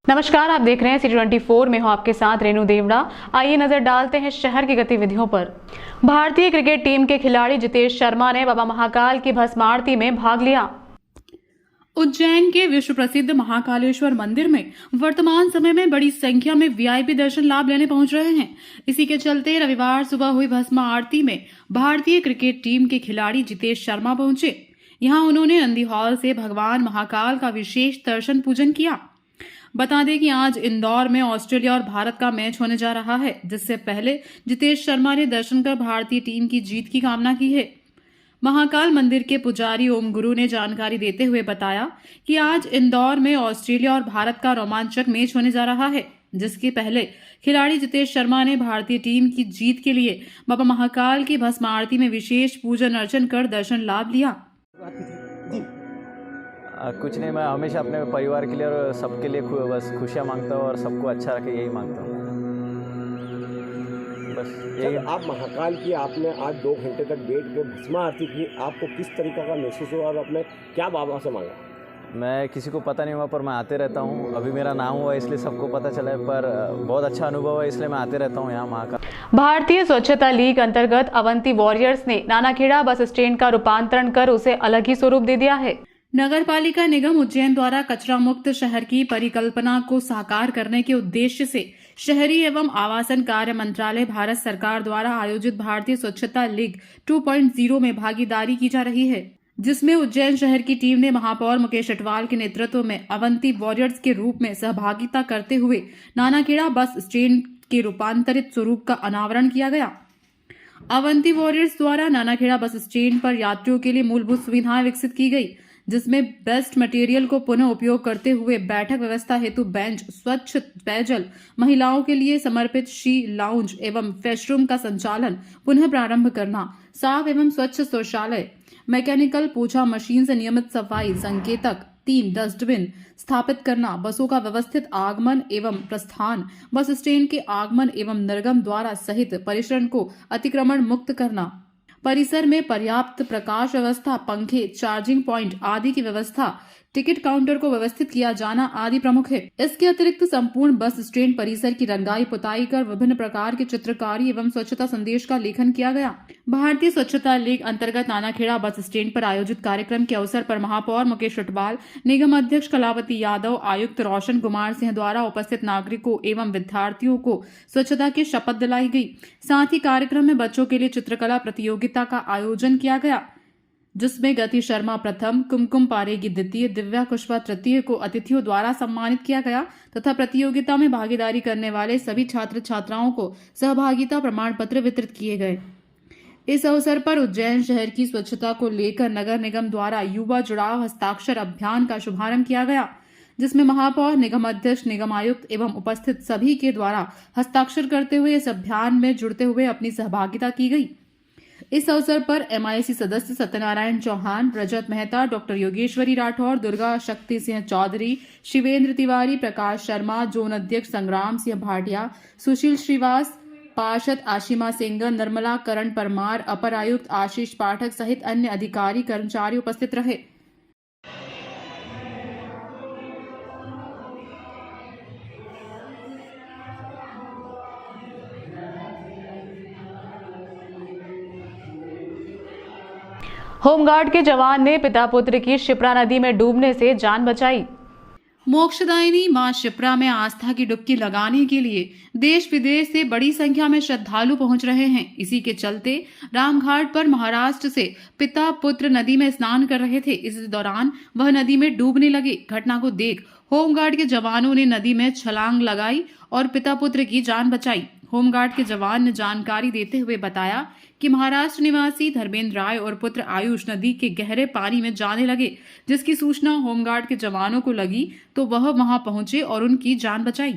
नमस्कार, आप देख रहे हैं City24 में हूं आपके साथ रेणु देवड़ा। आइए नजर डालते हैं शहर की गतिविधियों पर। भारतीय क्रिकेट टीम के खिलाड़ी जितेश शर्मा ने बाबा महाकाल की भस्म आरती में भाग लिया। उज्जैन के विश्व प्रसिद्ध महाकालेश्वर मंदिर में वर्तमान समय में बड़ी संख्या में वीआईपी दर्शन लाभ लेने पहुंच रहे हैं। इसी के चलते रविवार सुबह हुई भस्म आरती में भारतीय क्रिकेट टीम के खिलाड़ी जितेश शर्मा पहुंचे। यहां उन्होंने नंदी हॉल से भगवान महाकाल का विशेष दर्शन पूजन किया। बता दें कि आज इंदौर में ऑस्ट्रेलिया और भारत का मैच होने जा रहा है, जिससे पहले जितेश शर्मा ने दर्शन कर भारतीय टीम की जीत की कामना की है। महाकाल मंदिर के पुजारी ओम गुरु ने जानकारी देते हुए बताया कि आज इंदौर में ऑस्ट्रेलिया और भारत का रोमांचक मैच होने जा रहा है, जिसके पहले खिलाड़ी जितेश शर्मा ने भारतीय टीम की जीत के लिए बाबा महाकाल की भस्म आरती में विशेष पूजन अर्चन कर दर्शन लाभ लिया। कुछ नहीं, मैं हमेशा अपने परिवार के लिए और सबके लिए बस खुशियाँ मांगता हूँ और सबको अच्छा रखे, यही मांगता हूँ बस यही। आप महाकाल की आपने आज 2 घंटे तक बैठ के भस्म आरती की, आपको किस तरीके का महसूस हुआ और आपने क्या बाबा से मांगा? मैं किसी को पता नहीं हुआ पर मैं आते रहता हूँ। अभी मेरा नाम हुआ इसलिए सबको पता चला है, पर बहुत अच्छा अनुभव है इसलिए मैं आते रहता हूँ यहाँ महाकाल। भारतीय स्वच्छता लीग अंतर्गत अवंती वॉरियर्स ने नानाखेड़ा बस स्टैंड का रूपांतरण कर उसे अलग ही स्वरूप दे दिया है। नगर पालिका निगम उज्जैन द्वारा कचरा मुक्त शहर की परिकल्पना को साकार करने के उद्देश्य से शहरी एवं आवासन कार्य मंत्रालय भारत सरकार द्वारा आयोजित भारतीय स्वच्छता लीग 2.0 में भागीदारी की जा रही है, जिसमें उज्जैन शहर की टीम ने महापौर मुकेश अटवाल के नेतृत्व में अवंती वॉरियर्स के रूप में सहभागिता करते हुए नानाखेड़ा बस स्टैंड के रूपांतरित स्वरूप का अनावरण किया गया। अवंती वॉरियर्स द्वारा नानाखेड़ा बस स्टैंड पर यात्रियों के लिए मूलभूत सुविधाएं विकसित की गई, जिसमें बेस्ट मटेरियल को पुनः उपयोग करते हुए बैठक व्यवस्था हेतु बेंच, स्वच्छ पेयजल, महिलाओं के लिए समर्पित शी लाउंज एवं फेस्टरूम का संचालन पुनः प्रारंभ करना, साफ एवं स्वच्छ शौचालय, मैकेनिकल पोछा मशीन से नियमित सफाई, संकेतक, 3 डस्टबिन स्थापित करना, बसों का व्यवस्थित आगमन एवं प्रस्थान, बस स्टैंड के आगमन एवं निर्गम द्वारा सहित परिसर को अतिक्रमण मुक्त करना, परिसर में पर्याप्त प्रकाश व्यवस्था, पंखे, चार्जिंग पॉइंट आदि की व्यवस्था, टिकट काउंटर को व्यवस्थित किया जाना आदि प्रमुख है। इसके अतिरिक्त संपूर्ण बस स्टैंड परिसर की रंगाई पुताई कर विभिन्न प्रकार की चित्रकारी एवं स्वच्छता संदेश का लेखन किया गया। भारतीय स्वच्छता लीग अंतर्गत नानाखेड़ा बस स्टैंड पर आयोजित कार्यक्रम के अवसर पर महापौर मुकेश अटवाल, निगम अध्यक्ष कलावती यादव, आयुक्त रोशन कुमार सिंह द्वारा उपस्थित नागरिकों एवं विद्यार्थियों को स्वच्छता की शपथ दिलाई गई। साथ ही कार्यक्रम में बच्चों के लिए चित्रकला प्रतियोगिता का आयोजन किया गया, जिसमें गति शर्मा प्रथम, कुमकुम पारेगी द्वितीय, दिव्या कुशवा तृतीय को अतिथियों द्वारा सम्मानित किया गया तथा प्रतियोगिता में भागीदारी करने वाले सभी छात्र छात्राओं को सहभागिता प्रमाण पत्र वितरित किए गए। इस अवसर पर उज्जैन शहर की स्वच्छता को लेकर नगर निगम द्वारा युवा जुड़ाव हस्ताक्षर अभियान का शुभारंभ किया गया, जिसमें महापौर, निगम अध्यक्ष, निगम आयुक्त एवं उपस्थित सभी के द्वारा हस्ताक्षर करते हुए इस अभियान में जुड़ते हुए अपनी सहभागिता की गई। इस अवसर पर MIC सदस्य सत्यनारायण चौहान, रजत मेहता, डॉक्टर योगेश्वरी राठौर, दुर्गा शक्ति सिंह चौधरी, शिवेंद्र तिवारी, प्रकाश शर्मा, जोन अध्यक्ष संग्राम सिंह भाटिया, सुशील श्रीवास, पार्षद आशिमा सिंह, निर्मला करण परमार, अपर आयुक्त आशीष पाठक सहित अन्य अधिकारी कर्मचारी उपस्थित रहे। होमगार्ड के जवान ने पिता पुत्र की शिप्रा नदी में डूबने से जान बचाई। मोक्षदायिनी मां शिप्रा में आस्था की डुबकी लगाने के लिए देश विदेश से बड़ी संख्या में श्रद्धालु पहुंच रहे हैं। इसी के चलते रामघाट पर महाराष्ट्र से पिता पुत्र नदी में स्नान कर रहे थे। इस दौरान वह नदी में डूबने लगे। घटना को देख होमगार्ड के जवानों ने नदी में छलांग लगाई और पिता पुत्र की जान बचाई। होमगार्ड के जवान ने जानकारी देते हुए बताया कि महाराष्ट्र निवासी धर्मेंद्र राय और पुत्र आयुष नदी के गहरे पानी में जाने लगे, जिसकी सूचना होमगार्ड के जवानों को लगी तो वह वहां पहुंचे और उनकी जान बचाई।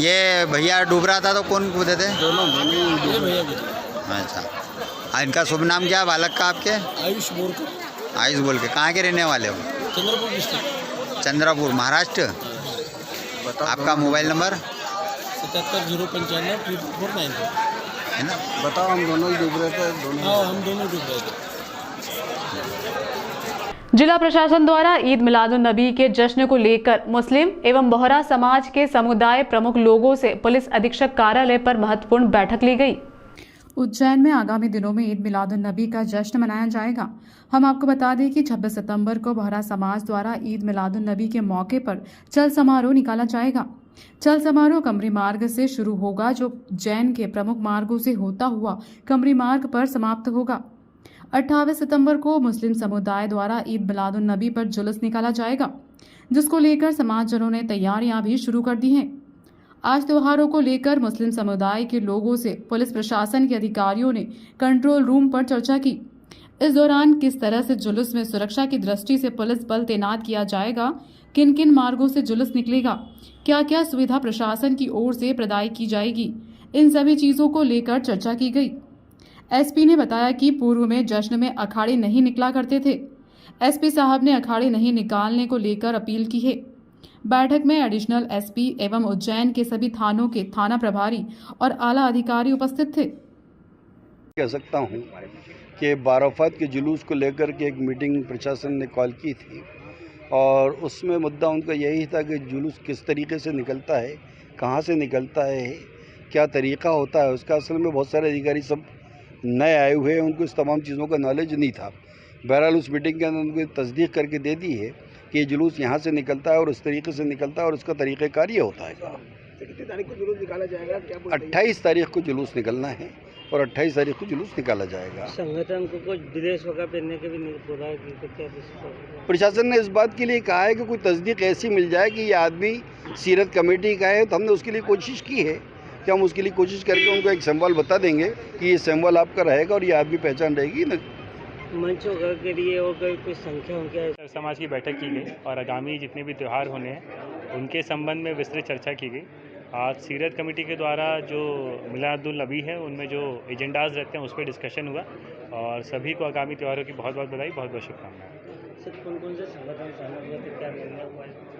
ये भैया डूब रहा था तो कौन कूदे थे? दोनों भैया। अच्छा, इनका शुभ नाम क्या है बालक का आपके? आयुष बोलकर। आयुष बोल के। कहाँ के रहने वाले हो? चंद्रपुर डिस्ट्रिक्ट। चंद्रपुर, महाराष्ट्र। आपका मोबाइल नंबर? 77055494 है ना? बताओ, हम दोनों ही डूब रहे थे। हाँ, हम दोनों डूब रहे थे। जिला प्रशासन द्वारा ईद मिलादुन नबी के जश्न को लेकर मुस्लिम एवं बोहरा समाज के समुदाय प्रमुख लोगों से पुलिस अधीक्षक कार्यालय पर महत्वपूर्ण बैठक ली गई। उज्जैन में आगामी दिनों में ईद मिलादुन नबी का जश्न मनाया जाएगा। हम आपको बता दें कि 26 सितंबर को बोहरा समाज द्वारा ईद मिलादुन नबी के मौके पर चल समारोह निकाला जाएगा। चल समारोह कमरी मार्ग से शुरू होगा, जो जैन के प्रमुख मार्गों से होता हुआ कमरी मार्ग पर समाप्त होगा। 28 सितंबर को मुस्लिम समुदाय द्वारा ईद मिलादुन नबी पर जुलूस निकाला जाएगा, जिसको लेकर समाजजनों ने तैयारियां भी शुरू कर दी हैं। आज त्योहारों को लेकर मुस्लिम समुदाय के लोगों से पुलिस प्रशासन के अधिकारियों ने कंट्रोल रूम पर चर्चा की। इस दौरान किस तरह से जुलूस में सुरक्षा की दृष्टि से पुलिस बल तैनात किया जाएगा, किन किन मार्गों से जुलूस निकलेगा, क्या क्या सुविधा प्रशासन की ओर से प्रदान की जाएगी, इन सभी चीजों को लेकर चर्चा की गई। एसपी ने बताया कि पूर्व में जश्न में अखाड़े नहीं निकला करते थे। एसपी साहब ने अखाड़े नहीं निकालने को लेकर अपील की है। बैठक में एडिशनल एसपी एवं उज्जैन के सभी थानों के थाना प्रभारी और आला अधिकारी उपस्थित थे। कह सकता हूँ कि बाराफत के जुलूस को लेकर के एक मीटिंग प्रशासन ने कॉल की थी और उसमें मुद्दा उनका यही था कि जुलूस किस तरीके से निकलता है, कहाँ से निकलता है, क्या तरीका होता है उसका। असल में बहुत सारे अधिकारी सब नए आए हुए हैं, उनको इस तमाम चीज़ों का नॉलेज नहीं था। बहरहाल उस मीटिंग के अंदर उनको तस्दीक करके दे दी है कि ये जुलूस यहाँ से निकलता है और इस तरीके से निकलता है और उसका तरीक़ेकार ये होता है। कितनी तारीख को जुलूस निकाला जाएगा? क्या 28 तारीख को जुलूस निकलना है और 28 तारीख को जुलूस निकाला जाएगा। संगठन को कुछ ड्रेस वगैरह पहनने के भी नहीं बोला है कि क्या प्रशासन ने इस बात के लिए कहा है कि कोई तस्दीक ऐसी मिल जाए कि ये आदमी सीरत कमेटी का है, तो हमने उसके लिए कोशिश की है कि हम उसके लिए कोशिश करके उनको एक सिंबल बता देंगे कि ये सिंबल आपका रहेगा और ये आदमी पहचान रहेगी ना। मंच वगैरह के लिए और कोई संख्या उनके समाज की बैठक की गई और आगामी जितने भी त्यौहार होने हैं उनके संबंध में विस्तृत चर्चा की गई। आज सीरत कमेटी के द्वारा जो मिलादुल नबी है उनमें जो एजेंडाज रहते हैं उस पर डिस्कशन हुआ और सभी को आगामी त्योहारों की बहुत बहुत बधाई, बहुत बहुत शुभकामनाएं। सर कौन से संगठन शामिल हुए थे, क्या निर्णय हुआ है?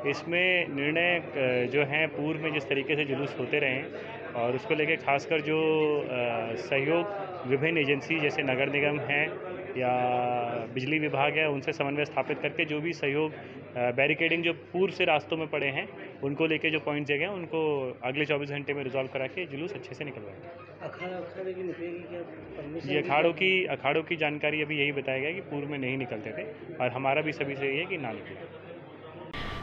इसमें निर्णय जो हैं पूर्व में जिस तरीके से जुलूस होते रहे हैं और उसको लेकर खासकर जो सहयोग विभिन्न एजेंसी जैसे नगर निगम है या बिजली विभाग है उनसे समन्वय स्थापित करके जो भी सहयोग बैरिकेडिंग जो पूर्व से रास्तों में पड़े हैं उनको लेके जो पॉइंट्स जगह उनको अगले 24 घंटे में रिजॉल्व करा के जुलूस अच्छे से निकलवाएंगे। अखाड़े की निकलेगी क्या परमिशन? ये अखाड़ों की जानकारी अभी यही बताया गया कि पूर्व में नहीं निकलते थे और हमारा भी सभी से यही है कि ना निकले।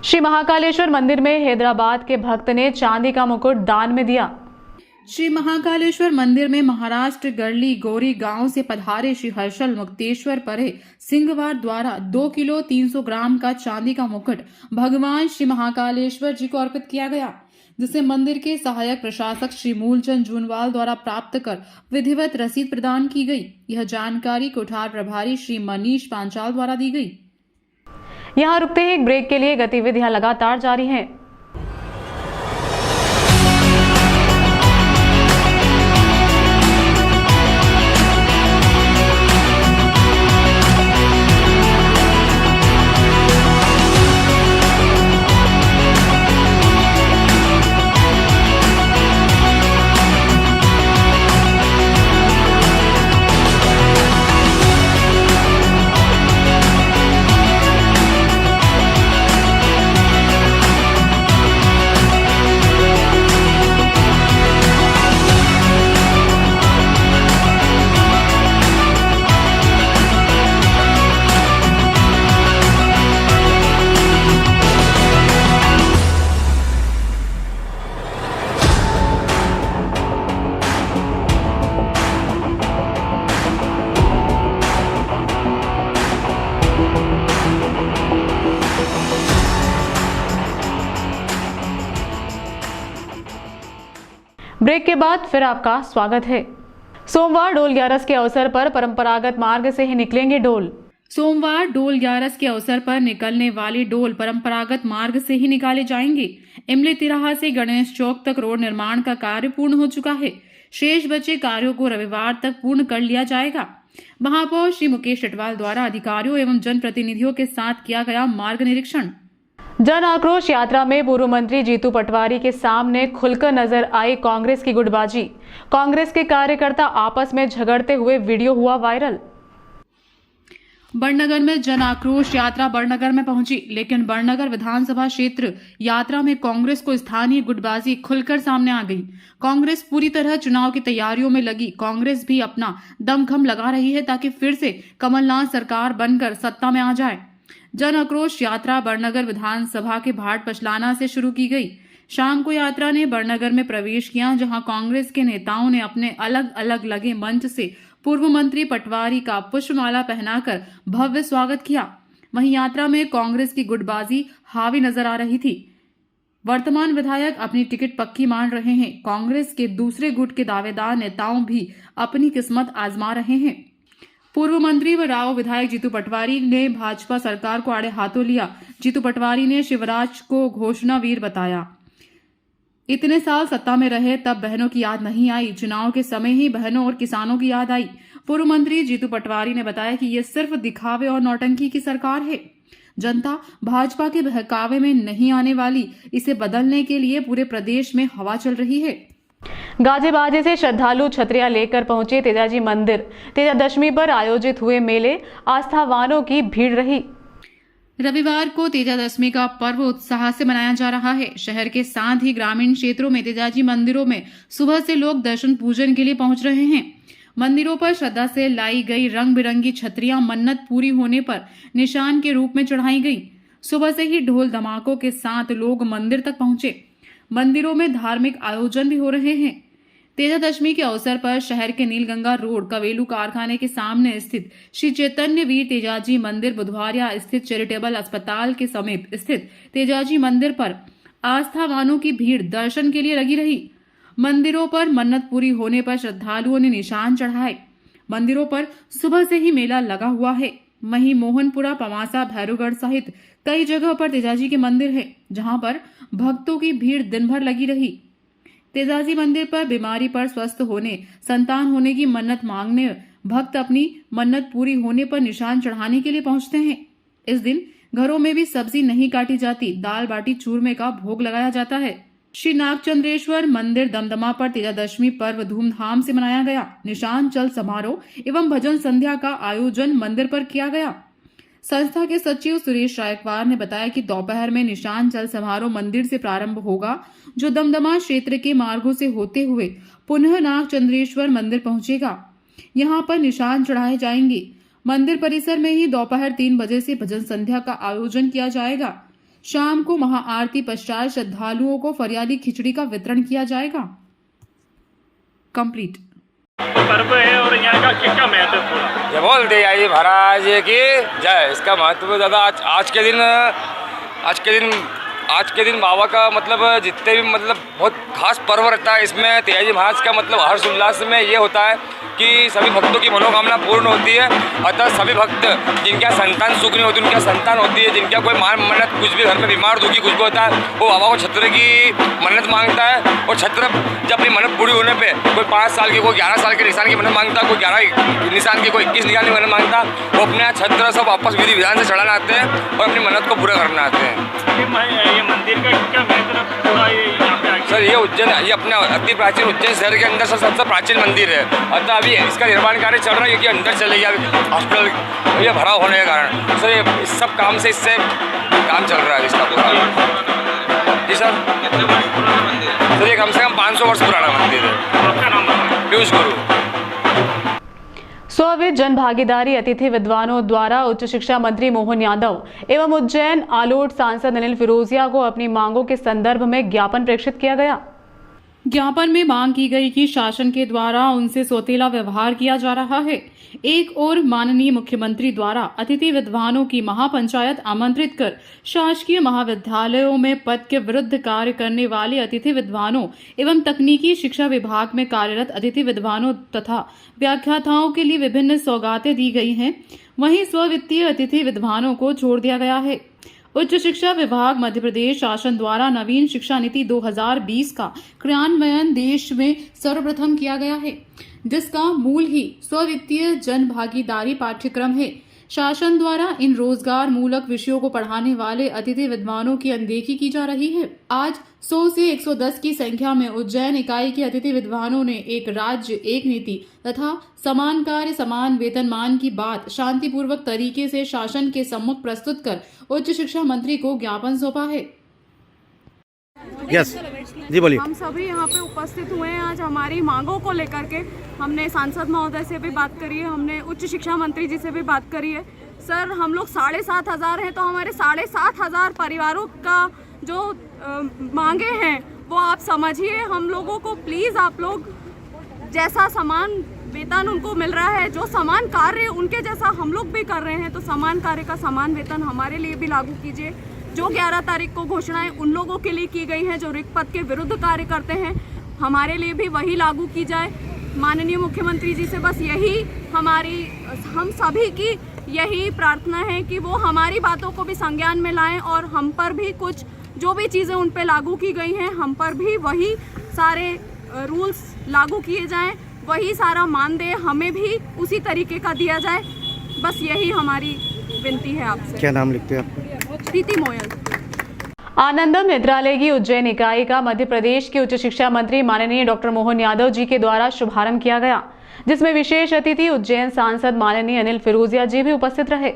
श्री महाकालेश्वर मंदिर में हैदराबाद के भक्त ने चांदी का मुकुट दान में दिया। श्री महाकालेश्वर मंदिर में महाराष्ट्र गरली गोरी गांव से पधारे श्री हर्षल मुक्तेश्वर परे सिंहवार द्वारा 2 किलो 300 ग्राम का चांदी का मुकुट भगवान श्री महाकालेश्वर जी को अर्पित किया गया, जिसे मंदिर के सहायक प्रशासक श्री मूलचंद जूनवाल द्वारा प्राप्त कर विधिवत रसीद प्रदान की गई। यह जानकारी कोठार प्रभारी श्री मनीष पांचाल द्वारा दी गई। यहाँ रुकते ही एक ब्रेक के लिए गतिविधियां लगातार जारी हैं। ब्रेक के बाद फिर आपका स्वागत है। सोमवार डोल 11 के अवसर पर परंपरागत मार्ग से ही निकलेंगे डोल। सोमवार डोल 11 के अवसर पर निकलने वाली डोल परंपरागत मार्ग से ही निकाले जाएंगे। इमली तिराहा से गणेश चौक तक रोड निर्माण का कार्य पूर्ण हो चुका है। शेष बचे कार्यों को रविवार तक पूर्ण कर लिया जाएगा। महापौर श्री मुकेश टिटवाल द्वारा अधिकारियों एवं जनप्रतिनिधियों के साथ किया गया मार्ग निरीक्षण। जन आक्रोश यात्रा में पूर्व मंत्री जीतू पटवारी के सामने खुलकर नजर आई कांग्रेस की गुटबाजी। कांग्रेस के कार्यकर्ता आपस में झगड़ते हुए वीडियो हुआ वायरल। बड़नगर में जन आक्रोश यात्रा बड़नगर में पहुंची, लेकिन बड़नगर विधानसभा क्षेत्र यात्रा में कांग्रेस को स्थानीय गुटबाजी खुलकर सामने आ गई। कांग्रेस पूरी तरह चुनाव की तैयारियों में लगी। कांग्रेस भी अपना दमखम लगा रही है ताकि फिर से कमलनाथ सरकार बनकर सत्ता में आ जाए। जन आक्रोश यात्रा बड़नगर विधानसभा के भाट पचलाना से शुरू की गई। शाम को यात्रा ने बड़नगर में प्रवेश किया, जहां कांग्रेस के नेताओं ने अपने अलग अलग लगे मंच से पूर्व मंत्री पटवारी का पुष्पमाला पहनाकर भव्य स्वागत किया। वहीं यात्रा में कांग्रेस की गुटबाजी हावी नजर आ रही थी। वर्तमान विधायक अपनी टिकट पक्की मान रहे हैं। कांग्रेस के दूसरे गुट के दावेदार नेताओं भी अपनी किस्मत आजमा रहे हैं। पूर्व मंत्री व राव विधायक जीतू पटवारी ने भाजपा सरकार को आड़े हाथों लिया। जीतू पटवारी ने शिवराज को घोषणावीर बताया। इतने साल सत्ता में रहे तब बहनों की याद नहीं आई, चुनाव के समय ही बहनों और किसानों की याद आई। पूर्व मंत्री जीतू पटवारी ने बताया कि ये सिर्फ दिखावे और नौटंकी की सरकार है। जनता भाजपा के बहकावे में नहीं आने वाली। इसे बदलने के लिए पूरे प्रदेश में हवा चल रही है। गाजे बाजे से श्रद्धालु छतरियां लेकर पहुंचे तेजाजी मंदिर। तेजादशमी पर आयोजित हुए मेले आस्थावानों की भीड़ रही। रविवार को तेजादशमी का पर्व उत्साह से मनाया जा रहा है। शहर के साथ ही ग्रामीण क्षेत्रों में तेजाजी मंदिरों में सुबह से लोग दर्शन पूजन के लिए पहुंच रहे हैं। मंदिरों पर श्रद्धा से लाई गई रंग बिरंगी छतरियां मन्नत पूरी होने पर निशान के रूप में चढ़ाई गई। सुबह से ही ढोल धमाकों के साथ लोग मंदिर तक पहुंचे। मंदिरों में धार्मिक आयोजन भी हो रहे हैं। तेजादशमी के अवसर पर शहर के नीलगंगा रोड कवेलू कारखाने के सामने स्थित श्री चैतन्य वीर तेजाजी मंदिर, बुधवारिया स्थित चैरिटेबल अस्पताल के समीप स्थित तेजाजी मंदिर पर आस्थावानों की भीड़ दर्शन के लिए लगी रही। मंदिरों पर मन्नत पूरी होने पर श्रद्धालुओं ने निशान चढ़ाए। मंदिरों पर सुबह से ही मेला लगा हुआ है। वहीं मोहनपुरा, पवासा, भैरवगढ़ सहित कई जगह पर तेजाजी के मंदिर है, जहां पर भक्तों की भीड़ दिन भर लगी रही। तेजाजी मंदिर पर बीमारी पर स्वस्थ होने, संतान होने की मन्नत मांगने भक्त अपनी मन्नत पूरी होने पर निशान चढ़ाने के लिए पहुंचते हैं। इस दिन घरों में भी सब्जी नहीं काटी जाती, दाल बाटी चूरमे का भोग लगाया जाता है। श्री नागचंद्रेश्वर मंदिर दमदमा पर तेजादशमी पर्व धूमधाम से मनाया गया। निशान चल समारोह एवं भजन संध्या का आयोजन मंदिर पर किया गया। संस्था के सचिव सुरेश रायकवार ने बताया कि दोपहर में निशान चल समारोह मंदिर से प्रारंभ होगा, जो दमदमा क्षेत्र के मार्गों से होते हुए पुनः नागचंद्रेश्वर मंदिर पहुंचेगा। यहां पर निशान चढ़ाए जाएंगे। मंदिर परिसर में ही दोपहर 3 बजे से भजन संध्या का आयोजन किया जाएगा। शाम को महाआरती पश्चात श्रद्धालुओं को फरियाली खिचड़ी का वितरण किया जाएगा। कंप्लीट पर्व है और यहाँ का क्या महत्व है? जय बोल तेजाजी महाराज की जय। इसका महत्व दादा आज के दिन बाबा का मतलब जितने भी मतलब बहुत खास पर्व रहता है। इसमें तेजाजी महाराज का मतलब हर्ष उल्लास में ये होता है कि सभी भक्तों की मनोकामना पूर्ण होती है। अतः सभी भक्त जिनका संतान सुख नहीं होती, उनकी संतान होती है। जिनका कोई मान मन्नत कुछ भी घर में बीमार दुखी कुछ भी होता है, वो बाबा को छत्र की मन्नत मांगता है। और छत्र जब अपनी मन्नत पूरी होने पे कोई 5 साल की, कोई 11 साल के निशान की मन्नत मांगता, कोई 11 निशान की, कोई 21 निशान की मन्नत मांगता, वो अपने यहाँ छत्र सब वापस विधि विधान से चढ़ाना आते हैं और अपनी मन्नत को पूरा करना आते हैं। ये मंदिर का क्या महत्व थोड़ा यहाँ पे सर, ये उज्जैन, ये अपने अति प्राचीन उज्जैन शहर के अंदर सबसे प्राचीन मंदिर है। अतः अभी इसका निर्माण कार्य चल रहा है, क्योंकि अंदर चले गया हॉस्पिटल ये भरा होने के कारण। सर ये इस सब काम से इससे काम चल रहा है इसका पूरा। जी सर, सर ये कम से कम 500 वर्ष पुराना मंदिर है। आपका नाम? पीयूष गुरु। स्ववित जन भागीदारी अतिथि विद्वानों द्वारा उच्च शिक्षा मंत्री मोहन यादव एवं उज्जैन आलोट सांसद अनिल फिरोजिया को अपनी मांगों के संदर्भ में ज्ञापन प्रेषित किया गया। ज्ञापन में मांग की गई कि शासन के द्वारा उनसे सौतेला व्यवहार किया जा रहा है। एक और माननीय मुख्यमंत्री द्वारा अतिथि विद्वानों की महापंचायत आमंत्रित कर शासकीय महाविद्यालयों में पद के विरुद्ध कार्य करने वाले अतिथि विद्वानों एवं तकनीकी शिक्षा विभाग में कार्यरत अतिथि विद्वानों तथा व्याख्याताओं के लिए विभिन्न सौगातें दी गई हैं। वहीं स्ववित्तीय अतिथि विद्वानों को छोड़ दिया गया है। उच्च शिक्षा विभाग मध्य प्रदेश शासन द्वारा नवीन शिक्षा नीति 2020 का क्रियान्वयन देश में सर्वप्रथम किया गया है, जिसका मूल ही स्ववित्तीय जन भागीदारी पाठ्यक्रम है। शासन द्वारा इन रोजगार मूलक विषयों को पढ़ाने वाले अतिथि विद्वानों की अनदेखी की जा रही है। आज 100 से 110 की संख्या में उज्जैन इकाई के अतिथि विद्वानों ने एक राज्य एक नीति तथा समान कार्य समान वेतनमान की बात शांतिपूर्वक तरीके से शासन के सम्मुख प्रस्तुत कर उच्च शिक्षा मंत्री को ज्ञापन सौंपा है। यस जी बोलिए। हम सभी यहाँ पे उपस्थित हुए हैं आज हमारी मांगों को लेकर के। हमने सांसद महोदय से भी बात करी है, हमने उच्च शिक्षा मंत्री जी से भी बात करी है। सर, हम लोग 7,500 हैं, तो हमारे 7,500 परिवारों का जो मांगे हैं वो आप समझिए। हम लोगों को प्लीज़ आप लोग जैसा समान वेतन उनको मिल रहा है, जो समान कार्य उनके जैसा हम लोग भी कर रहे हैं, तो समान कार्य का समान वेतन हमारे लिए भी लागू कीजिए। जो 11 तारीख को घोषणाएं उन लोगों के लिए की गई हैं जो रिक्त पद के विरुद्ध कार्य करते हैं, हमारे लिए भी वही लागू की जाए। माननीय मुख्यमंत्री जी से बस यही हम सभी की यही प्रार्थना है कि वो हमारी बातों को भी संज्ञान में लाएं और हम पर भी कुछ जो भी चीज़ें उन पे लागू की गई हैं, हम पर भी वही सारे रूल्स लागू किए जाएं, वही सारा मानदेय हमें भी उसी तरीके का दिया जाए। बस यही हमारी विनती है आपसे। क्या नाम लिखते हैं आप? प्रीति मोयल। आनंदम नेत्रालय की उज्जैन इकाई का मध्य प्रदेश के उच्च शिक्षा मंत्री माननीय डॉक्टर मोहन यादव जी के द्वारा शुभारंभ किया गया, जिसमें विशेष अतिथि उज्जैन सांसद माननीय अनिल फिरोजिया जी भी उपस्थित रहे।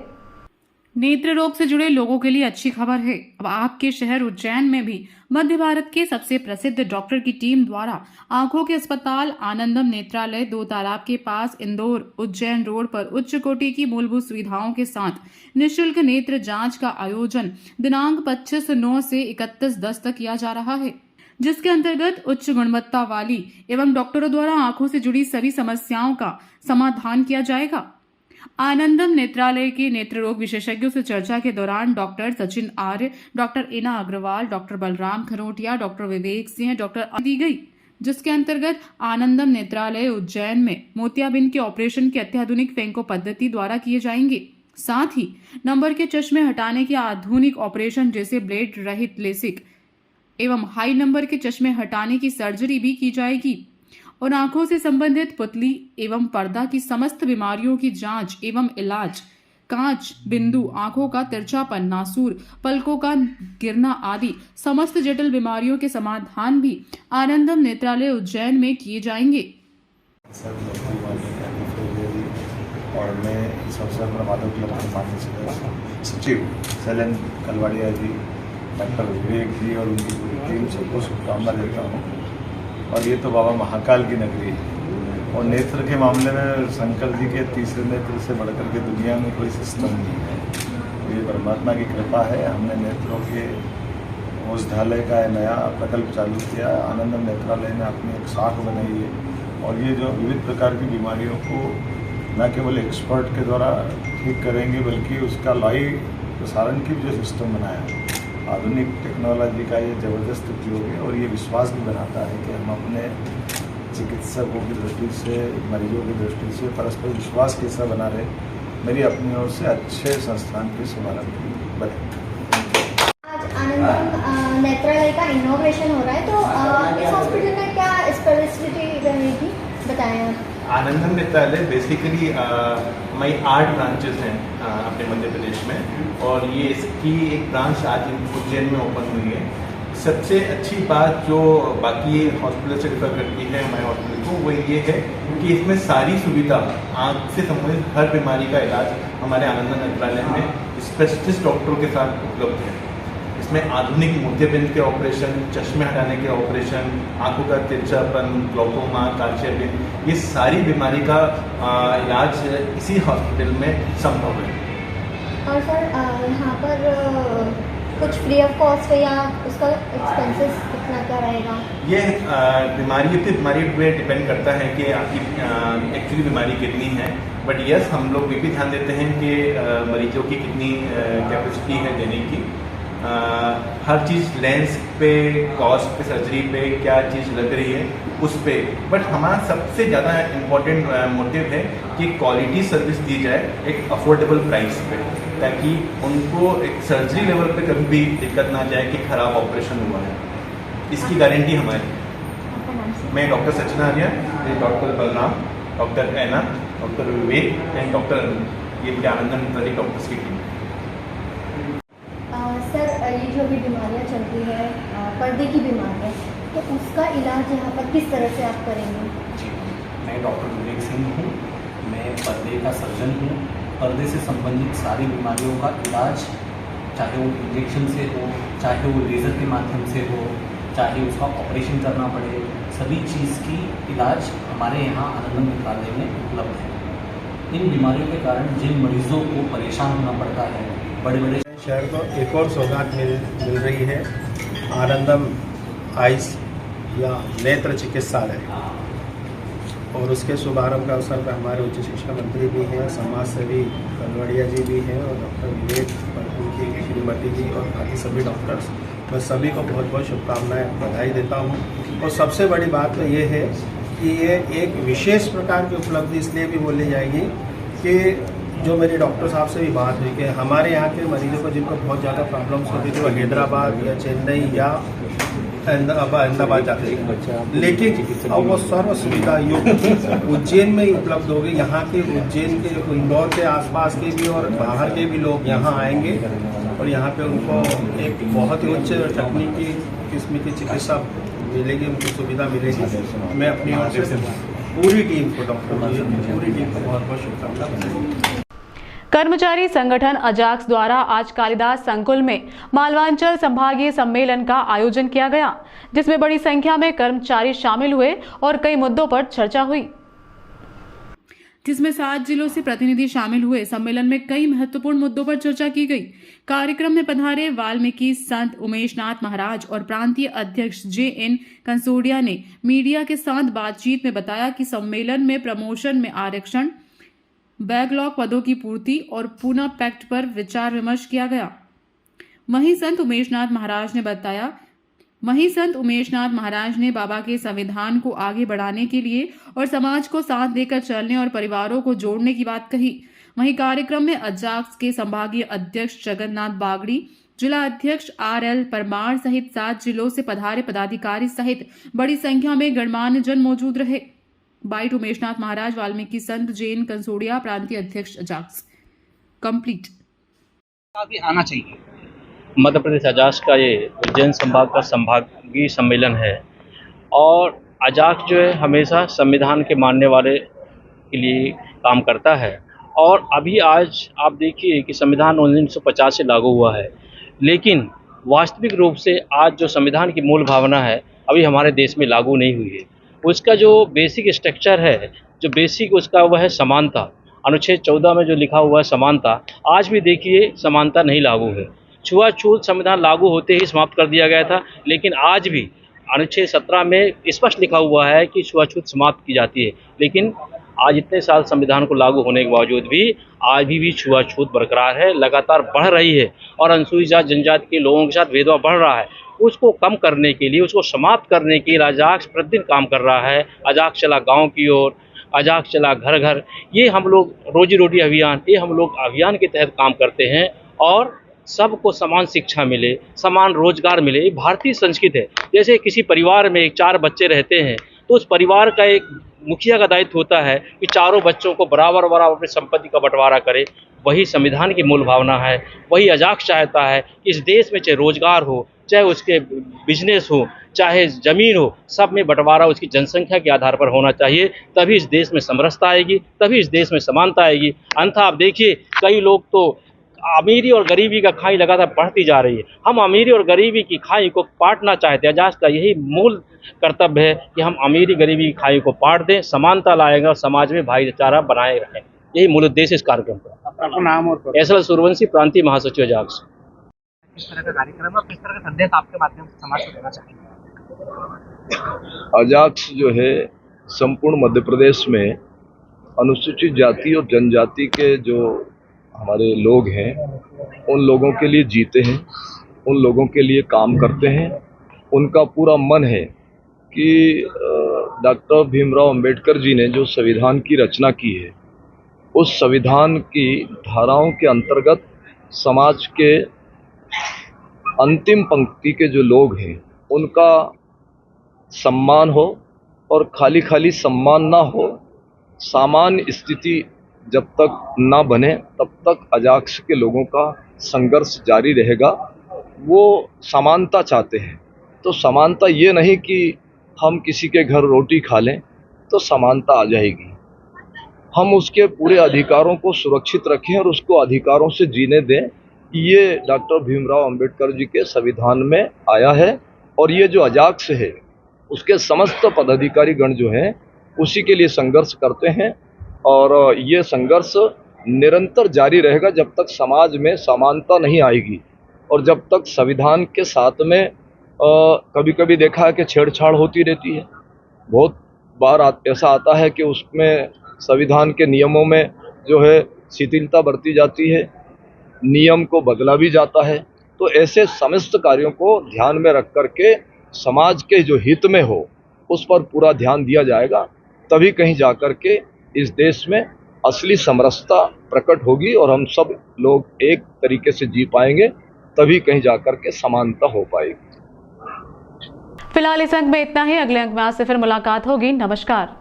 नेत्र रोग से जुड़े लोगों के लिए अच्छी खबर है। अब आपके शहर उज्जैन में भी मध्य भारत के सबसे प्रसिद्ध डॉक्टर की टीम द्वारा आंखों के अस्पताल आनंदम नेत्रालय 2 तालाब के पास इंदौर उज्जैन रोड पर उच्च कोटि की मूलभूत सुविधाओं के साथ निःशुल्क नेत्र जांच का आयोजन दिनांक 25/9 से 31/10 तक किया जा रहा है, जिसके अंतर्गत उच्च गुणवत्ता वाली एवं डॉक्टरों द्वारा आंखों से जुड़ी सभी समस्याओं का समाधान किया जाएगा। आनंदम नेत्रालय के नेत्र रोग विशेषज्ञों से चर्चा के दौरान डॉक्टर सचिन आर्य, डॉक्टर इना Agarwal, doctor Balram खरोटिया, doctor Vivek Singh, doctor दी गई, जिसके अंतर्गत आनंदम नेत्रालय उज्जैन में मोतियाबिंद के ऑपरेशन की अत्याधुनिक फेंको पद्धति द्वारा किए जाएंगे। साथ ही नंबर के चश्मे हटाने के आधुनिक ऑपरेशन जैसे ब्लेड रहित लेसिक एवं हाई नंबर के चश्मे हटाने की सर्जरी भी की जाएगी और आंखों से संबंधित पुतली एवं पर्दा की समस्त बीमारियों की जांच एवं इलाज, कांच, बिंदु, आंखों का तिरछापन, नासूर, पलकों का गिरना आदि समस्त जटिल बीमारियों के समाधान भी आनंदम नेत्रालय उज्जैन में किए जाएंगे। और मैं इस अवसर पर माधव क्लब के माध्यम सचिव सैलन कलवाड़िया जी, डॉक्टर विवेक जी और उनकी पूरी टीम सबको शुभकामना देता हूँ। और ये तो बाबा महाकाल की नगरी है और नेत्र के मामले में शंकर जी के तीसरे नेत्र से बढ़कर के दुनिया में कोई सिस्टम नहीं है। तो ये परमात्मा की कृपा है। हमने नेत्रों के औषधालय का नया प्रकल्प चालू किया। आनंदम नेत्रालय ने अपनी एक शाख बनाई है और ये जो विविध प्रकार की बीमारियों को न केवल एक्सपर्ट के द्वारा ठीक करेंगे बल्कि उसका लाइव प्रसारण की जो सिस्टम बनाया है, आधुनिक टेक्नोलॉजी का ये ज़बरदस्त उपयोग है और ये विश्वास भी बनाता है कि हम अपने चिकित्सकों की दृष्टि से, मरीजों की दृष्टि से परस्पर विश्वास कैसा बना रहे। मेरी अपनी ओर से अच्छे संस्थान के शुभारंभ बने। आज आनंदम नेत्रालय का इनोवेशन हो रहा है, तो इस हॉस्पिटल में क्या स्पेशलिटी रहेगी बताएं आप। आनंदम नेत्रालय बेसिकली हमारी 8 ब्रांचेस हैं अपने मध्य प्रदेश में और ये इसकी एक ब्रांच आज उज्जैन में ओपन हुई है। सबसे अच्छी बात जो बाकी हॉस्पिटल से डिफर करती है हमारे हॉस्पिटल को, वो ये है कि इसमें सारी सुविधा आँख से संबंधित हर बीमारी का इलाज हमारे आनंदम नेत्रालय में स्पेशलिस्ट डॉक्टरों के साथ उपलब्ध है। इसमें आधुनिक मोतियाबिंद के ऑपरेशन, चश्मे हटाने के ऑपरेशन, आंखों का तिरछापन, ग्लूकोमा, कांचेबिन, ये सारी बीमारी का इलाज इसी हॉस्पिटल में संभव है। और सर यहाँ पर कुछ फ्री ऑफ कॉस्ट है या उसका एक्सपेंसेस कितना क्या रहेगा? ये बीमारी पे डिपेंड करता है कि आपकी एक्चुअली बीमारी कितनी है, बट यस हम लोग ये भी ध्यान देते हैं कि मरीजों की कितनी कैपेसिटी है देने की। हर चीज़ लेंस पे, कॉस्ट पे, सर्जरी पे क्या चीज़ लग रही है उस पे, बट हमारा सबसे ज़्यादा इम्पोर्टेंट मोटिव है कि क्वालिटी सर्विस दी जाए एक अफोर्डेबल प्राइस पे, ताकि उनको एक सर्जरी लेवल पे कभी भी दिक्कत ना जाए कि ख़राब ऑपरेशन हुआ है। इसकी गारंटी हमारी। मैं doctor Sachin Arya, doctor Balram, doctor Anna, doctor Vivek and doctor ये इनके आनंदन नेत्रालय डॉक्टर्स की टीम है। सर ये जो अभी बीमारियाँ चल रही है पर्दे की बीमारियाँ, तो उसका इलाज यहाँ पर किस तरह से आप करेंगे? जी, मैं डॉक्टर विवेक सिंह हूँ। मैं पर्दे का सर्जन हूँ। पर्दे से संबंधित सारी बीमारियों का इलाज, चाहे वो इंजेक्शन से हो, चाहे वो लेज़र के माध्यम से हो, चाहे उसका ऑपरेशन करना पड़े, सभी चीज़ की इलाज हमारे यहाँ आनंदम नेत्रालय में उपलब्ध है। इन बीमारियों के कारण जिन मरीजों को परेशान होना पड़ता है, बड़े बड़े शहर को एक और सौगात मिल रही है, आनंदम आइस या नेत्र चिकित्सालय, और उसके शुभारंभ का अवसर पर हमारे उच्च शिक्षा मंत्री भी हैं, समाज सेवी कलवाड़िया जी भी हैं, और डॉक्टर विवेक और उनकी श्रीमती जी और बाकी सभी डॉक्टर्स, मैं सभी को बहुत बहुत शुभकामनाएं बधाई देता हूं। और सबसे बड़ी बात तो ये है कि ये एक विशेष प्रकार की उपलब्धि इसलिए भी बोली जाएगी कि जो मेरे डॉक्टर साहब से भी बात हुई कि हमारे यहाँ के मरीजों को जिनको बहुत ज़्यादा प्रॉब्लम्स होती थी वो हैदराबाद या चेन्नई या अहमदाबाद जाते थे, लेकिन अब वो सर्व सुविधा युक्त उज्जैन में ही उपलब्ध होगी। यहाँ के उज्जैन के, इंदौर के आसपास के भी और बाहर के भी लोग यहाँ आएंगे और यहाँ पे उनको एक बहुत ही उच्च तकनीकी किस्म की चिकित्सा मिलेगी, उनको सुविधा मिलेगी। मैं अपनी ओर से पूरी टीम को, डॉक्टर पूरी टीम को बहुत बहुत शुभकामनाएं। कर्मचारी संगठन अजाक्स द्वारा आज कालिदास संकुल में मालवांचल संभागीय सम्मेलन का आयोजन किया गया, जिसमें बड़ी संख्या में कर्मचारी शामिल हुए और कई मुद्दों पर चर्चा हुई, जिसमें 7 जिलों से प्रतिनिधि शामिल हुए। सम्मेलन में कई महत्वपूर्ण मुद्दों पर चर्चा की गई। कार्यक्रम में पधारे वाल्मीकि संत उमेशनाथ महाराज और प्रांतीय अध्यक्ष JN कंसोडिया ने मीडिया के साथ बातचीत में बताया कि सम्मेलन में प्रमोशन में आरक्षण, बैकलॉग पदों की पूर्ति और पुनः पैक्ट पर विचार विमर्श किया गया। वहीं संत उमेशनाथ महाराज ने बाबा के संविधान को आगे बढ़ाने के लिए और समाज को साथ देकर चलने और परिवारों को जोड़ने की बात कही। वहीं कार्यक्रम में अजाक्स के संभागीय अध्यक्ष जगन्नाथ बागड़ी, जिला अध्यक्ष RL परमार सहित 7 जिलों से पधारे पदाधिकारी सहित बड़ी संख्या में गणमान्य जन मौजूद रहे। बाइट उमेशनाथ महाराज, वाल्मीकि संत, JN कंसोडिया, प्रांतीय अध्यक्ष अजाक्स। कंप्लीट अभी आना चाहिए। मध्य प्रदेश अजाक्स का ये उज्जैन संभाग का संभागीय सम्मेलन है और अजाक्स जो है हमेशा संविधान के मानने वाले के लिए काम करता है। और अभी आज आप देखिए कि संविधान 1950 से लागू हुआ है, लेकिन वास्तविक रूप से आज जो संविधान की मूल भावना है अभी हमारे देश में लागू नहीं हुई है। उसका जो बेसिक स्ट्रक्चर है, जो बेसिक उसका वह है समानता। अनुच्छेद 14 में जो लिखा हुआ है समानता, आज भी देखिए समानता नहीं लागू है। छुआछूत संविधान लागू होते ही समाप्त कर दिया गया था, लेकिन आज भी अनुच्छेद 17 में स्पष्ट लिखा हुआ है कि छुआछूत समाप्त की जाती है। लेकिन आज इतने साल संविधान को लागू होने के बावजूद भी आज भी छुआछूत बरकरार है, लगातार बढ़ रही है और अनुसूचित जाति जनजाति के लोगों के साथ भेदभाव बढ़ रहा है। उसको कम करने के लिए, उसको समाप्त करने के लिए अजाक्स प्रतिदिन काम कर रहा है। अजाक्स चला गांव की ओर, अजाक्स चला घर घर, ये हम लोग रोजी रोटी अभियान, ये हम लोग अभियान के तहत काम करते हैं और सबको समान शिक्षा मिले, समान रोजगार मिले। ये भारतीय संस्कृति है। जैसे किसी परिवार में 4 बच्चे रहते हैं तो उस परिवार का एक मुखिया का दायित्व होता है कि चारों बच्चों को बराबर बराबर अपनी संपत्ति का बंटवारा करे। वही संविधान की मूल भावना है। वही अजाक्स चाहता है कि इस देश में चाहे रोजगार हो, चाहे उसके बिजनेस हो, चाहे ज़मीन हो, सब में बंटवारा उसकी जनसंख्या के आधार पर होना चाहिए। तभी इस देश में समरसता आएगी, तभी इस देश में समानता आएगी। अन्यथा आप देखिए कई लोग तो अमीरी और गरीबी का खाई लगातार बढ़ती जा रही है। हम अमीरी और गरीबी की खाई को पाटना चाहते हैं। अजाक्स का यही मूल कर्तव्य है कि हम अमीरी गरीबी की खाई को पाट दें, समानता लाएंगे और समाज में भाईचारा बनाए रखें। यही मूल उद्देश्य इस कार्यक्रम का। आपका नाम और SL सूर्यवंशी, प्रांतीय महासचिव अजाक्स। किस तरह का कार्यक्रम और किस तरह का संदेश आपके माध्यम से समाज को देना चाहेंगे? अजाक्स जो है संपूर्ण मध्य प्रदेश में अनुसूचित जाति और जनजाति के जो हमारे लोग हैं उन लोगों के लिए जीते हैं, उन लोगों के लिए काम करते हैं। उनका पूरा मन है कि डॉक्टर भीमराव अंबेडकर जी ने जो संविधान की रचना की है उस संविधान की धाराओं के अंतर्गत समाज के अंतिम पंक्ति के जो लोग हैं उनका सम्मान हो और खाली खाली सम्मान ना हो, सामान्य स्थिति जब तक ना बने तब तक अजाक्स के लोगों का संघर्ष जारी रहेगा। वो समानता चाहते हैं, तो समानता ये नहीं कि हम किसी के घर रोटी खा लें तो समानता आ जाएगी। हम उसके पूरे अधिकारों को सुरक्षित रखें और उसको अधिकारों से जीने दें। ये डॉक्टर भीमराव अंबेडकर जी के संविधान में आया है और ये जो अजाक्स है उसके समस्त पदाधिकारी गण जो हैं उसी के लिए संघर्ष करते हैं और ये संघर्ष निरंतर जारी रहेगा जब तक समाज में समानता नहीं आएगी और जब तक संविधान के साथ में कभी कभी देखा है कि छेड़छाड़ होती रहती है। बहुत बार ऐसा आता है कि उसमें संविधान के नियमों में जो है शिथिलता बरती जाती है, नियम को बदला भी जाता है। तो ऐसे समस्त कार्यों को ध्यान में रख करके समाज के जो हित में हो उस पर पूरा ध्यान दिया जाएगा, तभी कहीं जाकर के इस देश में असली समरसता प्रकट होगी और हम सब लोग एक तरीके से जी पाएंगे, तभी कहीं जाकर के समानता हो पाएगी। फिलहाल इस अंक में इतना ही। अगले अंक में आज से फिर मुलाकात होगी। नमस्कार।